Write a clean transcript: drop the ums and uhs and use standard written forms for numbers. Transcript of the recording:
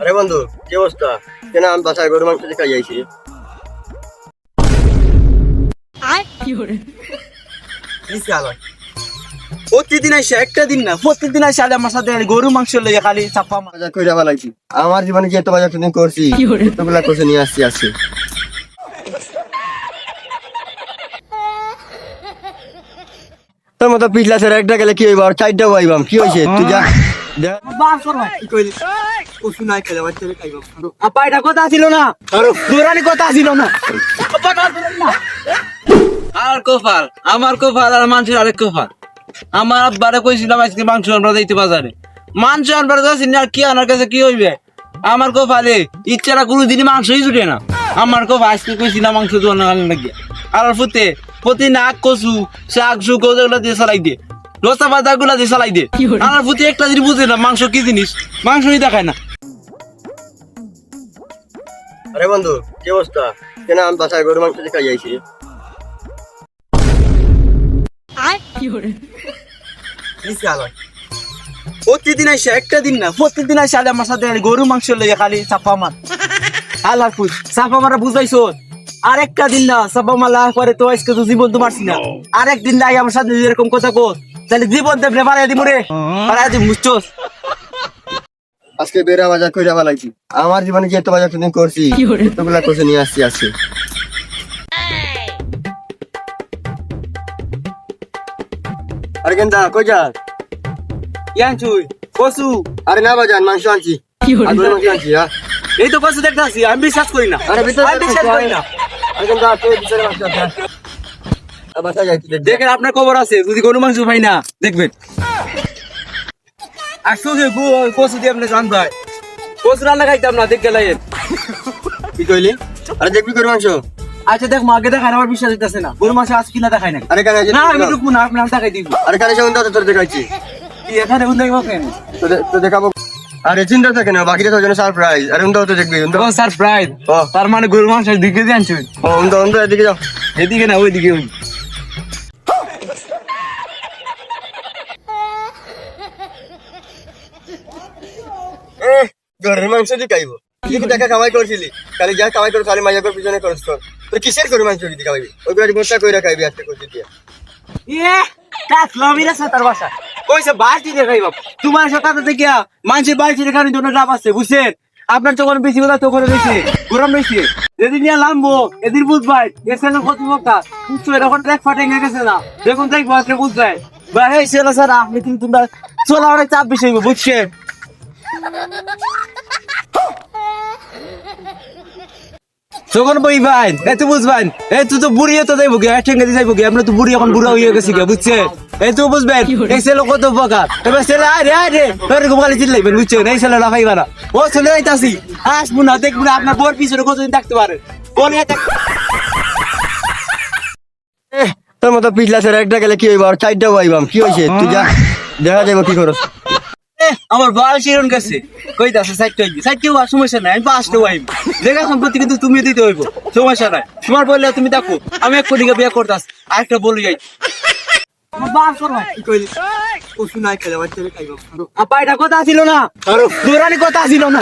আরে বন্ধু, কি অবস্থা? কেন আমি বাসায় গরু মাংস দিয়ে খাই যাইছি। প্রতিদিন আসে, একটা দিন না, প্রতিদিন আসে আমার সাথে গরু মাংস লইয়া খালি চাপা মার। বাজার কইরা বালাইছি। আমার জীবনে যে এত বাজার তুমি করছি, এতগুলা করছে নিয়ে আসছি। তোর মতো পিছলা ছেড়ে একটা গেলে কি হইব, আর চারটা হইবাম, কি হয়েছে তুই যা দেখ। বাস কর ভাই, কি কইলি? কসু নাই খেলে বাচ্চা খাইব। আপা এটা কথা ছিল না, দৌড়ানি কথা ছিল না। আর কোফাল, আমার কোফাল আর মানুষের আরেক কোফাল। আমার আব্বারে কইছিলাম আজকে মাংস আনবার যাইতে বাজারে, মাংস আনবার যাচ্ছি না, আর কি আনার কাছে কি হইবে? আমার কোফালে ইচ্ছাটা কোনোদিনই মাংসই জুটে না। আমার কোফা আজকে কইছিলাম মাংস দোয়ানো লাগিয়ে, আর ফুটে প্রতি নাক কচু শাক শুক ওগুলো দিয়ে চালাই দিয়ে, রসা বাজার গুলা দিয়ে চালাই দিয়ে। আমার ফুটে একটা জিনিস বুঝে না, মাংস কি জিনিস, মাংসই দেখায় না। আরে বন্ধু, কি অবস্থা? কেন আমি বাসায় গরু মাংস দিয়ে খাই যাইছি। প্রতিদিন আসে, একটা দিন না, প্রতিদিন আসে আমার সাথে গরু মাংস লইয়া খালি চাপা মার। আল্লাহ খুশ চাপা মারা বুঝাইছো। আর একটা দিন না চাপা মালা করে তো আজকে তো জীবন তো মারছি না। আর একদিন নাই আমার সাথে এরকম কথা কর, তাহলে জীবন দেবনে বাড়াই দিব রে, বাড়াই দিব, বুঝছোস? আজকে বেড়া বাজার কইরা বালাইছি। আমার জীবনে যে এত বাজার তুমি করছি, এতগুলা করছে নিয়ে আসছি। আরে কেন কই যা? ইয়ান চুই কসু, আরে না বাজান, মাংস আনছি। আর গরু মাংস আনছি। হ্যাঁ, এই তো কসু দেখতাছি, আমি বিশ্বাস করি না। আরে ভিতরে আমি বিশ্বাস করি না। আরে কেন ভিতরে মাংস আছে। বাসায় যাইছি। দেখেন আপনার খবর আছে, যদি গরু মাংস পাই না দেখবেন। আর শুধু কসু দিয়ে আপনি জান ভাই, কসু রান্না খাইতাম না, দেখতে লাগেন। কি কইলি? আরে দেখবি গরু মাংস? আচ্ছা দেখ, আগে দেখায় না, আমার বিশ্বাস হইতাছে না। গরু মাংস আজ কিনা দেখায় না। আরে কেন না আমি ঢুকবো না, আপনি দেখাই দিব। আরে কেন সেগুন তোর দেখাইছি? কি এখানে বন্ধু কেন তো দেখাবো। আরে চিন্তা থাকে না, বাকিটা তোর জন্য সারপ্রাইজ। আরে উন্দাও তো দেখবি। তখন সারপ্রাইজ, ও। তার মানে গরু মাংস দিকে দিয়ে আনছেন? উন্দা এদিকে যাও। এদিকে না, ওইদিকে। ওই গরুর মাংস দিয়ে খাইবো? তুই কি টাকা কামাই করছিলি? খালি যা কামাই করে খালি মাইয়া করে পিছনে খরচ কর। তোর কিসের গরুর মাংস দিয়ে খাওয়াবি? ওই গাড়ি মোটা কইরা খাইবি আজকে করছি দিয়ে। এ কাটলাম এরা সাতার বাসা কইছে বালতি দিয়ে খাইবা। তোমার সাথে থেকে মানুষের বালতি রেখানোর জন্য লাভ আছে, বুঝছেন? আপনার যখন বেশি কথা তখন বেশি গরম বেশি। যেদিন নিয়ে নামবো এদিন বুঝবাই এখানে কত বক্তা বুঝছো, এরকম ট্র্যাক ফাটে গেছে না, দেখুন দেখবো আজকে বুঝবাই। ভাই এই ছেলে স্যার আপনি কিন্তু তোমরা চলা অনেক চাপ বেশি হইব, বুঝছেন? যখন বই ভাই এত বুঝবেন, এই তুই তো বুড়ি তো যাইব গে, ঠেঙ্গে যাইব গে, আমরা তো বুড়ি এখন বুড়া হয়ে গেছি গে, বুঝছেন? এই তো বুঝবেন, এই ছেলে কত বকা, এবার ছেলে আরে আরে এরকম গালি চিল্লাইবেন, বুঝছেন? এই ছেলে লাফাইবা না, ও ছেলে আইতাছি, আসবো না, দেখবো না, আপনার বোর পিছনে কতদিন থাকতে পারে বলে। তোর মতো পিছলা ছেড়ে একটা গেলে কি হইব, আর চারটা হইবাম, কি হয়েছে তুই যা দেখা যাবো কি করস। আমার বয়স এরকম গেছে, কইতাছে সাইডটা হইবি, সাইডটা হওয়ার সমস্যা নাই, আমি পাঁচটা হইব। দেখা সম্পত্তি কিন্তু তুমি দিতে হইব, সমস্যা নাই। তোমার বললে তুমি দেখো, আমি এক কোটি বিয়ে করতাস, আরেকটা বলি যাই। আপা এটা কথা ছিল না, দৌড়ানি কথা ছিল না।